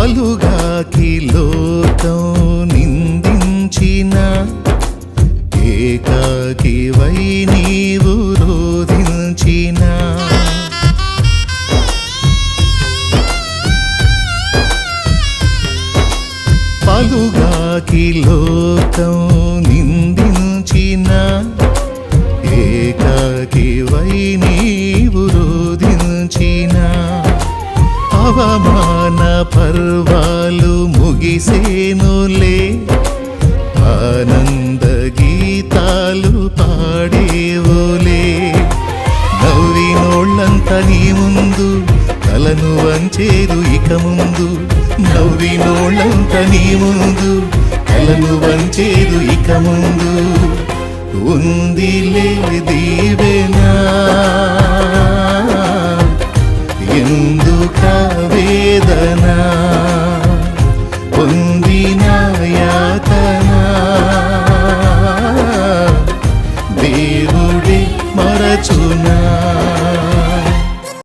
పలుగాకి లోకం నిందించిన ఏకాకివై నీవు రోధించిన పలుగాకి లోకం నిందించిన ఏకాకివై నీవు రోధించిన అవమాన పర్వాలు ముగిసేనులే ఆనంద గీతాలు పాడేవులే నవ్వినోళ్ళంత నీ ముందు తలను వంచేరు ఇక ముందు నవ్వినోళ్ళంత నీ ముందు తలను వంచేరు ఇక ముందు ఉందిలే దీవెనా ఎందుక వేదన పొందిన యాతన దేవుడే మరచును